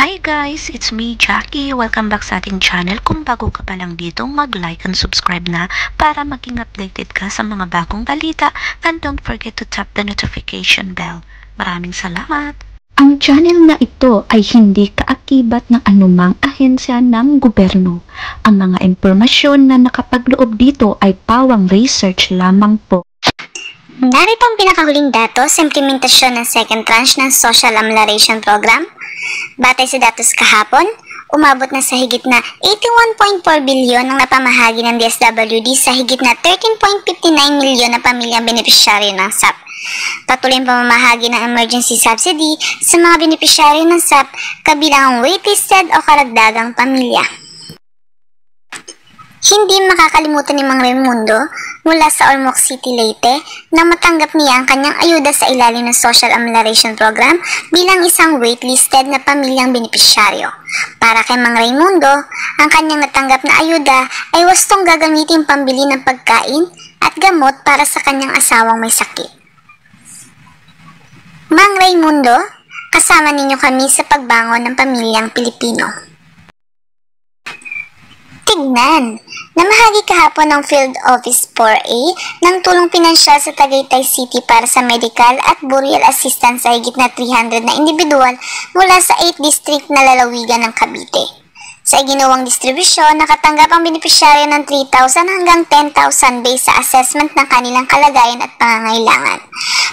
Hi guys! It's me, Jackie. Welcome back sa ating channel. Kung bago ka pa lang dito, mag-like and subscribe na para maging updated ka sa mga bagong balita, and don't forget to tap the notification bell. Maraming salamat! Ang channel na ito ay hindi kaakibat ng anumang ahensya ng gobyerno. Ang mga impormasyon na nakapagloob dito ay pawang research lamang po. Narito ang pinakahuling datos sa implementasyon ng second tranche ng Social Amelioration Program. Batay sa datos kahapon, umabot na sa higit na 81.4 bilyon ang napamahagi ng DSWD sa higit na 13.59 milyon na pamilyang benepisyaryo ng SAP. Patuloy ang pamamahagi ng emergency subsidy sa mga benepisyaryo ng SAP kabilang ang waitlisted o karagdagang pamilya. Hindi makakalimutan ni Mang Raimundo mula sa Ormoc City, Leyte nang matanggap niya ang kanyang ayuda sa ilalim ng Social Amelioration Program bilang isang waitlisted na pamilyang benepisyaryo. Para kay Mang Raimundo, ang kanyang natanggap na ayuda ay wastong gagamitin pambili ng pagkain at gamot para sa kanyang asawang may sakit. Mang Raimundo, kasama ninyo kami sa pagbangon ng pamilyang Pilipino. Tignan! Namahagi kahapon ng Field Office 4A ng tulong pinansyal sa Tagaytay City para sa medical at burial assistance sa higit na 300 na individual mula sa 8 district na lalawigan ng Cavite. Sa ginawang distribusyon, nakatanggap ang benepisyaryo ng 3,000 hanggang 10,000 based sa assessment ng kanilang kalagayan at pangangailangan.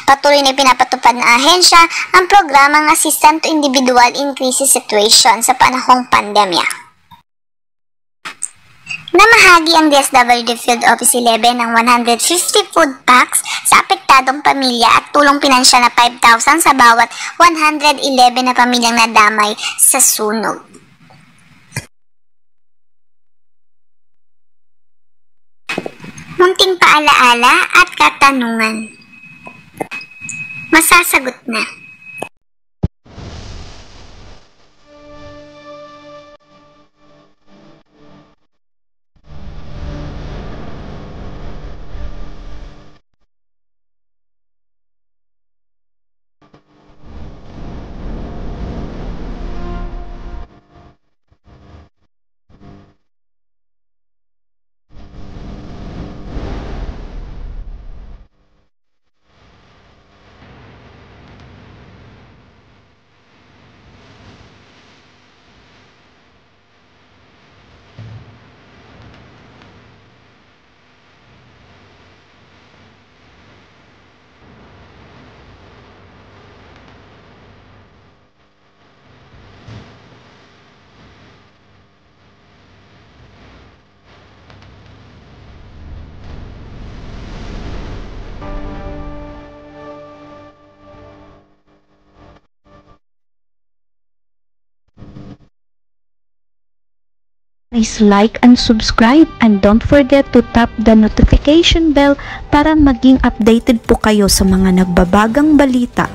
Patuloy na pinapatupad ng ahensya ang programang Assistant to Individual in Crisis Situation sa panahong pandemya. Namahagi ang DSWD Field Office 11 ng 150 food packs sa apektadong pamilya at tulong pinansyal na 5,000 sa bawat 111 na pamilyang nadamay sa sunog. Munting paalaala at katanungan. Masasagot na. Please like and subscribe and don't forget to tap the notification bell para maging updated po kayo sa mga nagbabagang balita.